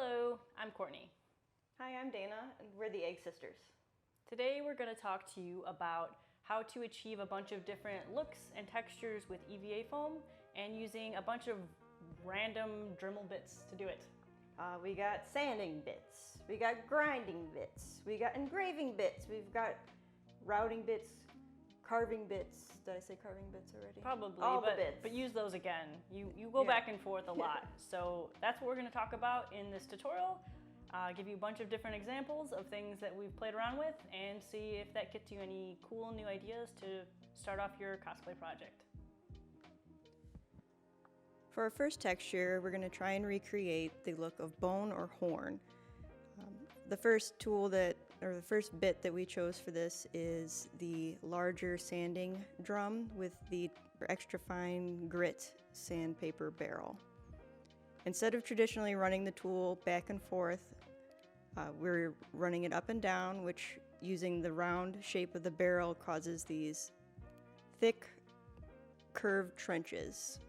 Hello, I'm Courtney. Hi, I'm Dana, and we're the Egg Sisters. Today we're going to talk to you about how to achieve a bunch of different looks and textures with EVA foam and using a bunch of random Dremel bits to do it. We got sanding bits, we got grinding bits, we got engraving bits, we've got routing bits, carving bits. Did I say carving bits already? Probably, All but, the bits. but use those again. You go back and forth a lot. So that's what we're going to talk about in this tutorial. Give you a bunch of different examples of things that we've played around with and see if that gets you any cool new ideas to start off your cosplay project. For our first texture, we're going to try and recreate the look of bone or horn. The first bit that we chose for this is the larger sanding drum with the extra fine grit sandpaper barrel. Instead of traditionally running the tool back and forth, we're running it up and down, which, using the round shape of the barrel, causes these thick, curved trenches.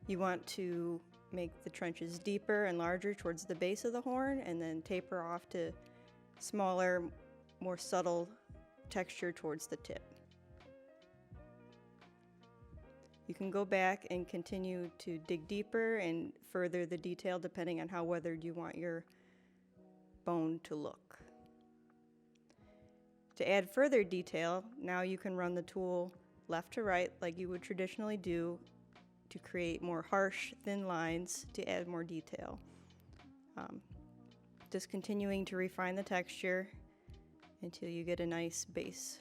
You want to make the trenches deeper and larger towards the base of the horn and then taper off to smaller, more subtle texture towards the tip. You can go back and continue to dig deeper and further the detail depending on how weathered you want your bone to look. To add further detail, now you can run the tool left to right like you would traditionally do to create more harsh, thin lines to add more detail. Just continuing to refine the texture until you get a nice base.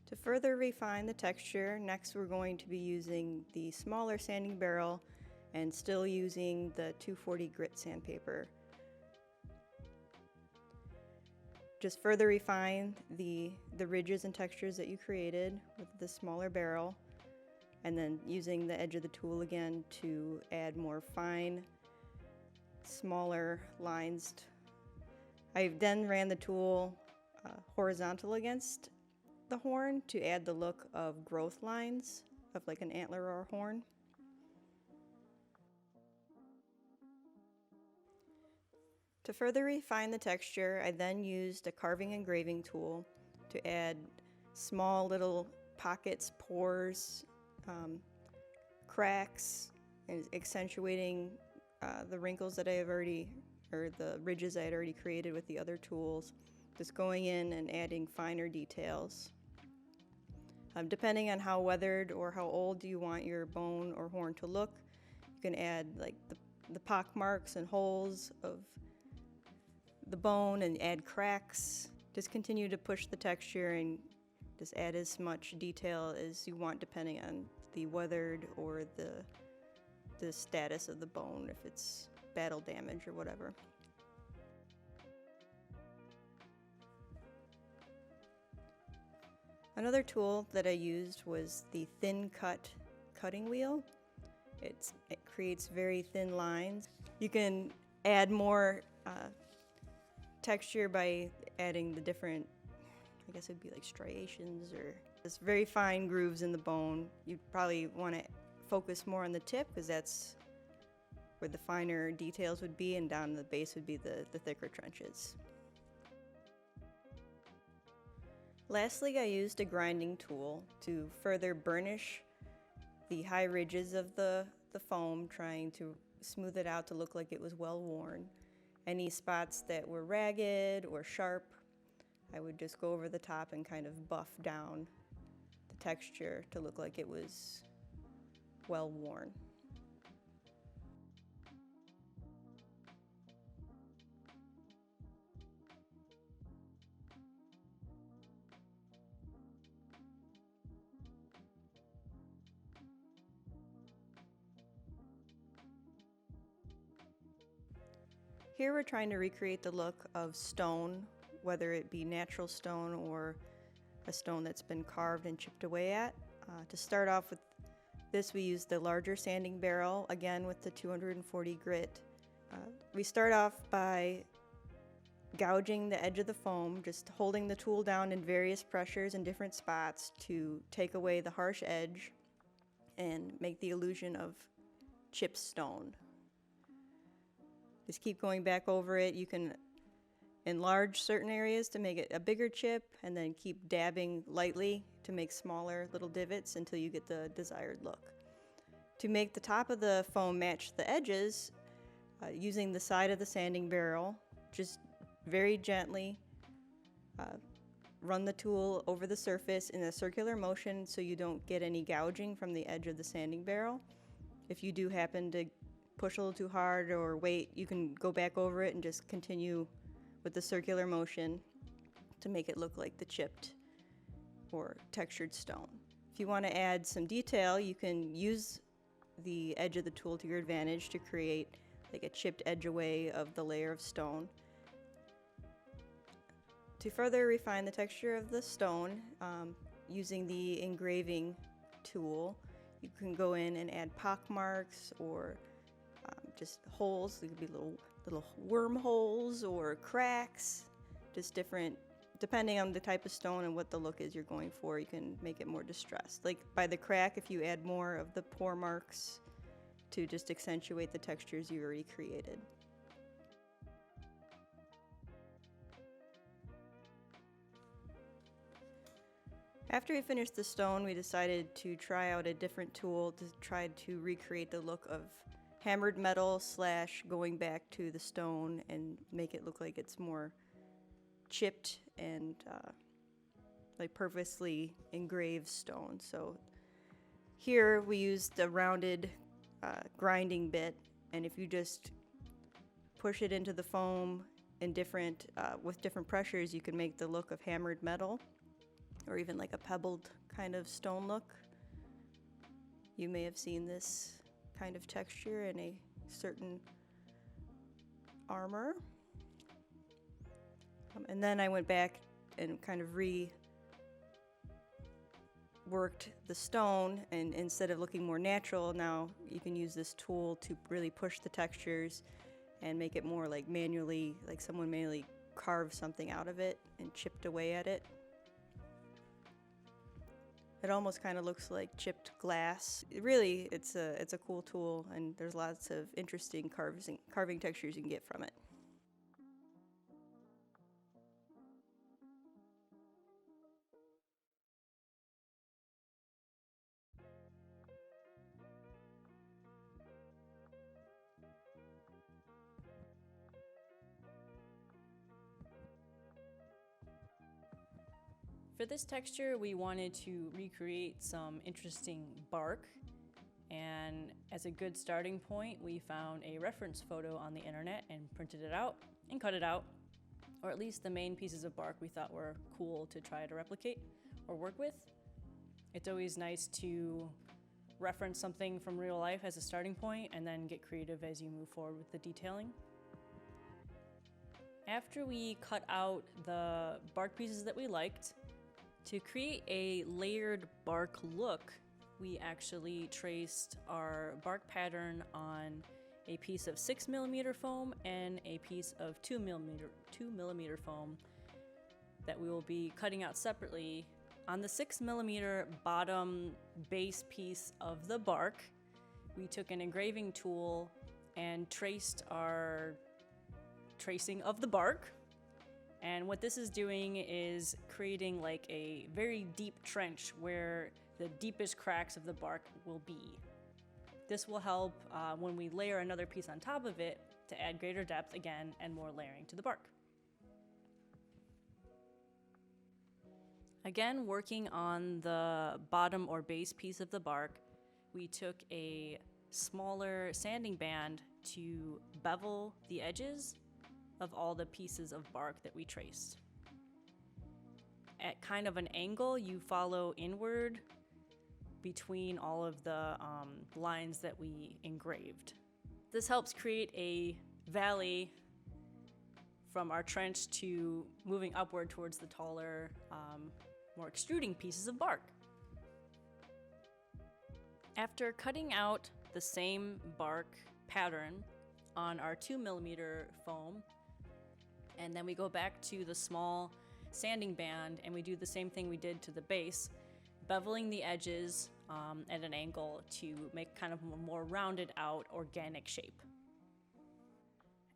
To further refine the texture, next we're going to be using the smaller sanding barrel and still using the 240 grit sandpaper. Just further refine the ridges and textures that you created with the smaller barrel, and then using the edge of the tool again to add more fine, smaller lines. I then ran the tool horizontal against the horn to add the look of growth lines of like an antler or a horn. To further refine the texture, I then used a carving engraving tool to add small little pockets, pores, cracks, and accentuating the wrinkles that I have already, or the ridges I had already created with the other tools. Just going in and adding finer details. Depending on how weathered or how old you want your bone or horn to look, you can add like the pock marks and holes of the bone and add cracks. Just continue to push the texture and just add as much detail as you want depending on the weathered or the status of the bone, if it's battle damage or whatever. Another tool that I used was the thin cut cutting wheel. It creates very thin lines. You can add more texture by adding the different, I guess it'd be like striations or just very fine grooves in the bone. You'd probably want to focus more on the tip because that's where the finer details would be, and down the base would be the thicker trenches. Lastly, I used a grinding tool to further burnish the high ridges of the foam, trying to smooth it out to look like it was well worn. Any spots that were ragged or sharp, I would just go over the top and kind of buff down the texture to look like it was well worn. Here we're trying to recreate the look of stone, whether it be natural stone or a stone that's been carved and chipped away at. To start off with this, we used the larger sanding barrel, again with the 240 grit. We start off by gouging the edge of the foam, just holding the tool down in various pressures in different spots to take away the harsh edge. and make the illusion of chipped stone. Just keep going back over it. You can enlarge certain areas to make it a bigger chip, and then keep dabbing lightly to make smaller little divots until you get the desired look. To make the top of the foam match the edges, using the side of the sanding barrel, just very gently run the tool over the surface in a circular motion so you don't get any gouging from the edge of the sanding barrel. If you do happen to push a little too hard or wait, you can go back over it and just continue with the circular motion to make it look like the chipped or textured stone. If you want to add some detail, you can use the edge of the tool to your advantage to create like a chipped edge away of the layer of stone. To further refine the texture of the stone, using the engraving tool, you can go in and add pock marks or just holes. They could be little wormholes or cracks, just different, depending on the type of stone and what the look is you're going for. You can make it more distressed. Like by the crack, if you add more of the pore marks to just accentuate the textures you already created. After we finished the stone, we decided to try out a different tool to try to recreate the look of hammered metal / going back to the stone and make it look like it's more chipped and like purposely engraved stone. So here we used a rounded grinding bit, and if you just push it into the foam in with different pressures, you can make the look of hammered metal or even like a pebbled kind of stone look. You may have seen this kind of texture in a certain armor. And then I went back and kind of reworked the stone, and instead of looking more natural, now you can use this tool to really push the textures and make it more like like someone manually carved something out of it and chipped away at it. It almost kind of looks like chipped glass. Really, it's a cool tool, and there's lots of interesting carving textures you can get from it. For this texture, we wanted to recreate some interesting bark, and as a good starting point, we found a reference photo on the internet and printed it out and cut it out, or at least the main pieces of bark we thought were cool to try to replicate or work with. It's always nice to reference something from real life as a starting point and then get creative as you move forward with the detailing. After we cut out the bark pieces that we liked, to create a layered bark look, we actually traced our bark pattern on a piece of 6mm foam and a piece of 2mm foam that we will be cutting out separately. On the 6mm bottom base piece of the bark, we took an engraving tool and traced our tracing of the bark. And what this is doing is creating like a very deep trench where the deepest cracks of the bark will be. This will help when we layer another piece on top of it to add greater depth again and more layering to the bark. Again, working on the bottom or base piece of the bark, we took a smaller sanding band to bevel the edges of all the pieces of bark that we traced. At kind of an angle, you follow inward between all of the lines that we engraved. This helps create a valley from our trench to moving upward towards the taller, more extruding pieces of bark. After cutting out the same bark pattern on our 2mm foam, and then we go back to the small sanding band and we do the same thing we did to the base, beveling the edges at an angle to make kind of a more rounded out organic shape.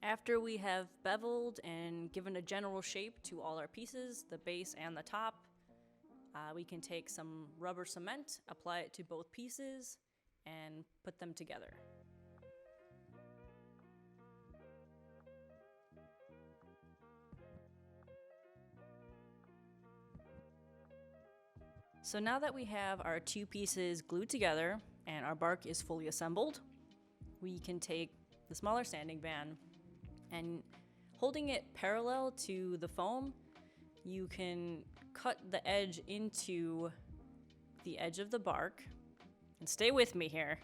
After we have beveled and given a general shape to all our pieces, the base and the top, we can take some rubber cement, apply it to both pieces, and put them together. So now that we have our two pieces glued together and our bark is fully assembled, we can take the smaller sanding band and, holding it parallel to the foam, you can cut the edge into the edge of the bark. And stay with me here.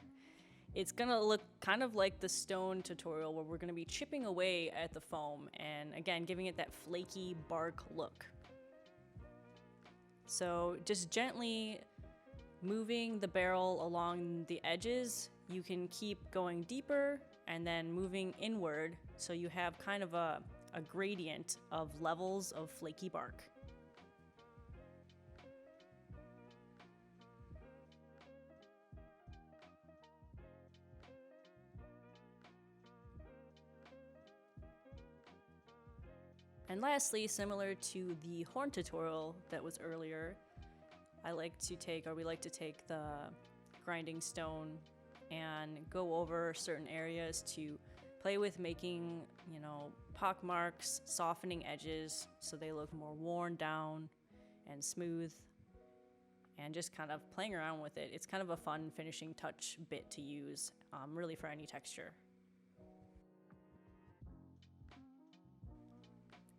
It's gonna look kind of like the stone tutorial where we're gonna be chipping away at the foam and, again, giving it that flaky bark look. So just gently moving the barrel along the edges, you can keep going deeper and then moving inward so you have kind of a gradient of levels of flaky bark. And lastly, similar to the horn tutorial that was earlier, we like to take the grinding stone and go over certain areas to play with making, pock marks, softening edges so they look more worn down and smooth, and just kind of playing around with it. It's kind of a fun finishing touch bit to use, really for any texture.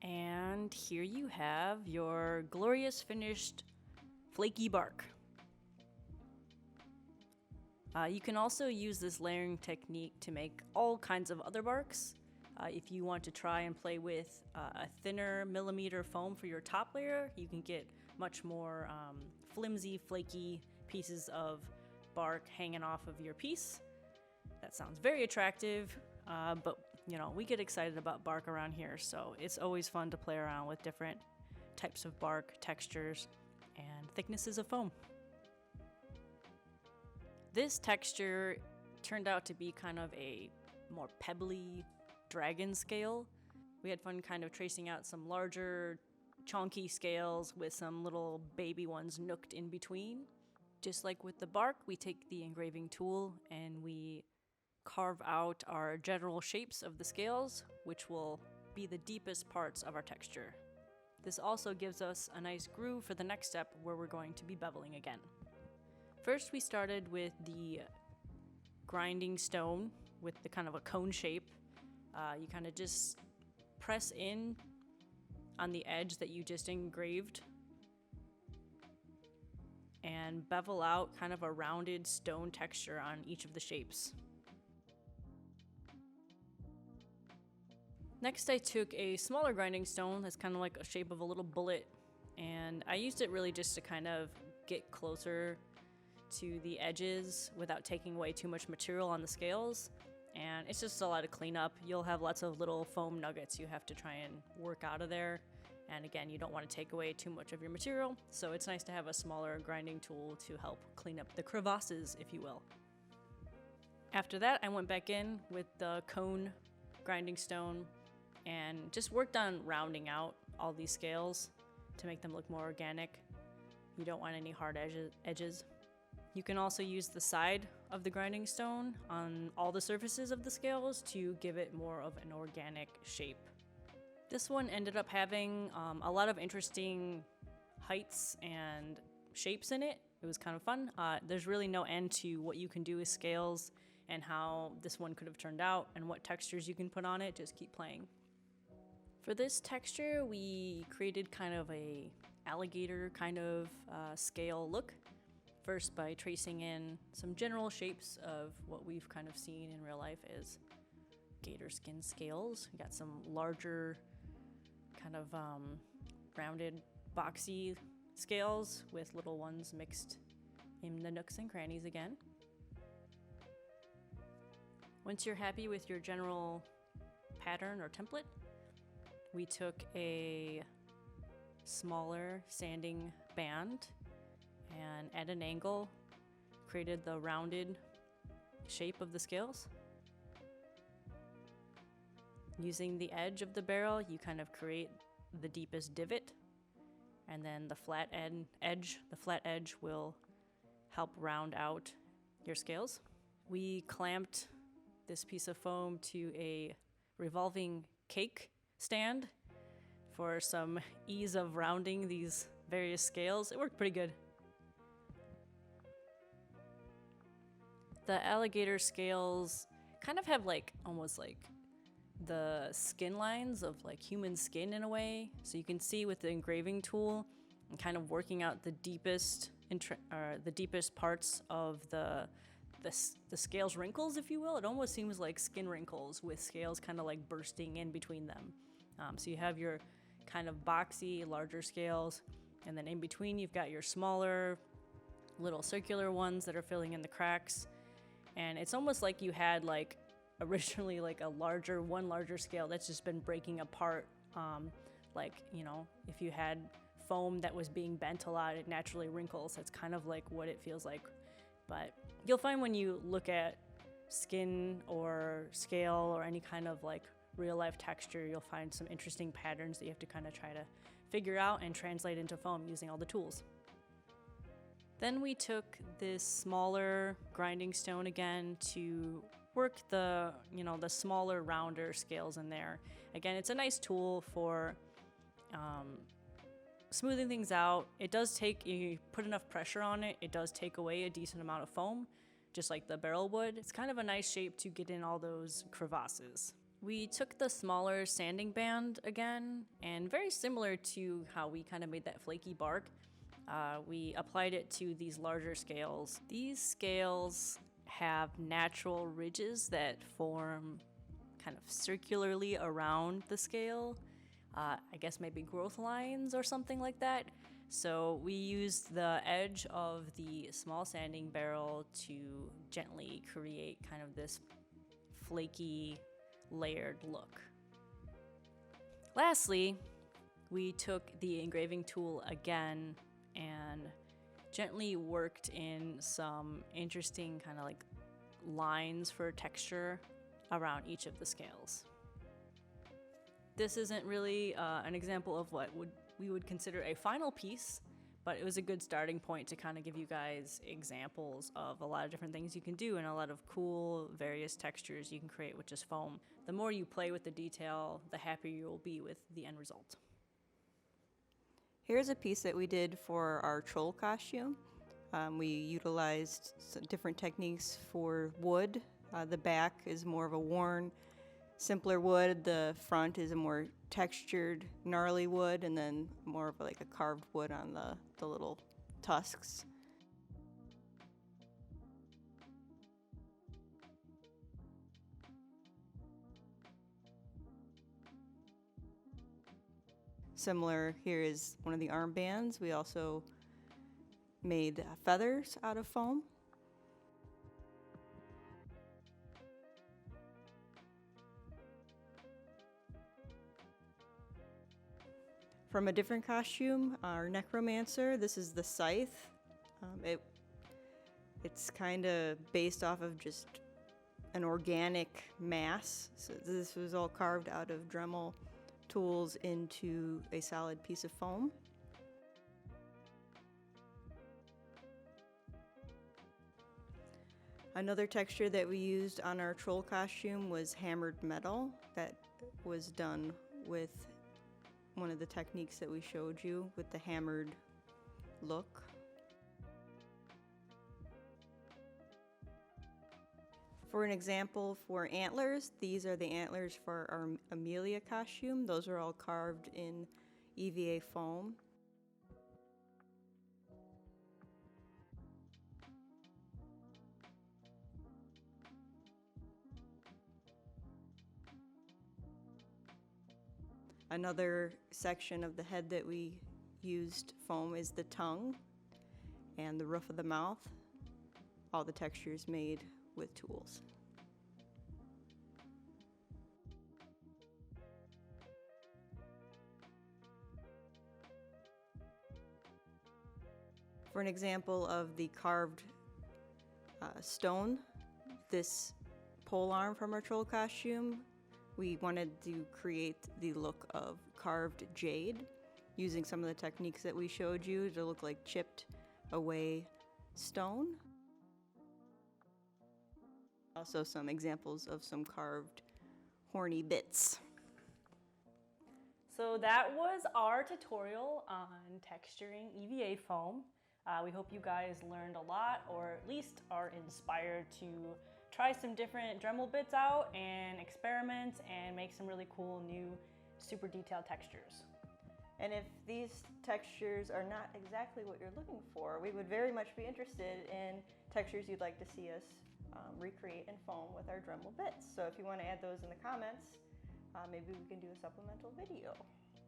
And here you have your glorious finished flaky bark. You can also use this layering technique to make all kinds of other barks. If you want to try and play with a thinner millimeter foam for your top layer, you can get much more flimsy, flaky pieces of bark hanging off of your piece. That sounds very attractive, but we get excited about bark around here, so it's always fun to play around with different types of bark, textures, and thicknesses of foam. This texture turned out to be kind of a more pebbly dragon scale. We had fun kind of tracing out some larger, chunky scales with some little baby ones nooked in between. Just like with the bark, we take the engraving tool and we carve out our general shapes of the scales, which will be the deepest parts of our texture. This also gives us a nice groove for the next step where we're going to be beveling again. First, we started with the grinding stone with the kind of a cone shape. You kind of just press in on the edge that you just engraved and bevel out kind of a rounded stone texture on each of the shapes. Next, I took a smaller grinding stone that's kind of like a shape of a little bullet, and I used it really just to kind of get closer to the edges without taking away too much material on the scales. And it's just a lot of cleanup. You'll have lots of little foam nuggets you have to try and work out of there. And again, you don't want to take away too much of your material, so it's nice to have a smaller grinding tool to help clean up the crevasses, if you will. After that, I went back in with the cone grinding stone and just worked on rounding out all these scales to make them look more organic. You don't want any hard edges. You can also use the side of the grinding stone on all the surfaces of the scales to give it more of an organic shape. This one ended up having a lot of interesting heights and shapes in it. It was kind of fun. There's really no end to what you can do with scales and how this one could have turned out and what textures you can put on it. Just keep playing. For this texture, we created kind of a alligator kind of scale look. First, by tracing in some general shapes of what we've kind of seen in real life as gator skin scales. We got some larger kind of rounded boxy scales with little ones mixed in the nooks and crannies again. Once you're happy with your general pattern or template, we took a smaller sanding band and at an angle created the rounded shape of the scales. Using the edge of the barrel, you kind of create the deepest divot, and then the flat edge will help round out your scales. We clamped this piece of foam to a revolving cake stand for some ease of rounding these various scales. It worked pretty good. The alligator scales kind of have like almost like the skin lines of like human skin in a way. So you can see with the engraving tool and kind of working out the deepest parts of the scales wrinkles, if you will. It almost seems like skin wrinkles with scales kind of like bursting in between them. So you have your kind of boxy, larger scales, and then in between you've got your smaller, little circular ones that are filling in the cracks. And it's almost like you had like originally like one larger scale that's just been breaking apart. Like, you know, if you had foam that was being bent a lot, it naturally wrinkles. That's kind of like what it feels like. But you'll find when you look at skin or scale or any kind of like real life texture, you'll find some interesting patterns that you have to kind of try to figure out and translate into foam using all the tools. Then we took this smaller grinding stone again to work the smaller, rounder scales in there. Again, it's a nice tool for smoothing things out. It does take, you put enough pressure on it, it does take away a decent amount of foam, just like the barrel would. It's kind of a nice shape to get in all those crevasses. We took the smaller sanding band again, and very similar to how we kind of made that flaky bark, we applied it to these larger scales. These scales have natural ridges that form kind of circularly around the scale. I guess maybe growth lines or something like that. So we used the edge of the small sanding barrel to gently create kind of this flaky, layered look. Lastly, we took the engraving tool again and gently worked in some interesting kind of like lines for texture around each of the scales. This isn't really an example of what we would consider a final piece, but it was a good starting point to kind of give you guys examples of a lot of different things you can do and a lot of cool various textures you can create with just foam. The more you play with the detail, the happier you will be with the end result. Here's a piece that we did for our troll costume. We utilized some different techniques for wood. The back is more of a worn, simpler wood. The front is a more textured, gnarly wood, and then more of like a carved wood on the little tusks. Similar, here is one of the armbands. We also made feathers out of foam. From a different costume, our necromancer, this is the scythe. It's kind of based off of just an organic mass. So this was all carved out of Dremel tools into a solid piece of foam. Another texture that we used on our troll costume was hammered metal. That was done with one of the techniques that we showed you with the hammered look. For an example, for antlers, these are the antlers for our Amelia costume. Those are all carved in EVA foam. Another section of the head that we used foam is the tongue and the roof of the mouth. All the textures made with tools. For an example of the carved stone, this pole arm from our troll costume. We wanted to create the look of carved jade using some of the techniques that we showed you to look like chipped away stone. Also some examples of some carved horny bits. So that was our tutorial on texturing EVA foam. We hope you guys learned a lot, or at least are inspired to try some different Dremel bits out and experiment and make some really cool new super detailed textures. And if these textures are not exactly what you're looking for, we would very much be interested in textures you'd like to see us recreate in foam with our Dremel bits. So if you want to add those in the comments, maybe we can do a supplemental video.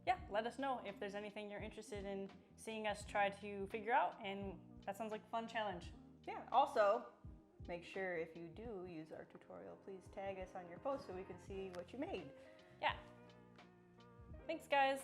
Yeah, let us know if there's anything you're interested in seeing us try to figure out, and that sounds like a fun challenge. Yeah, also, make sure if you do use our tutorial, please tag us on your post so we can see what you made. Yeah. Thanks, guys.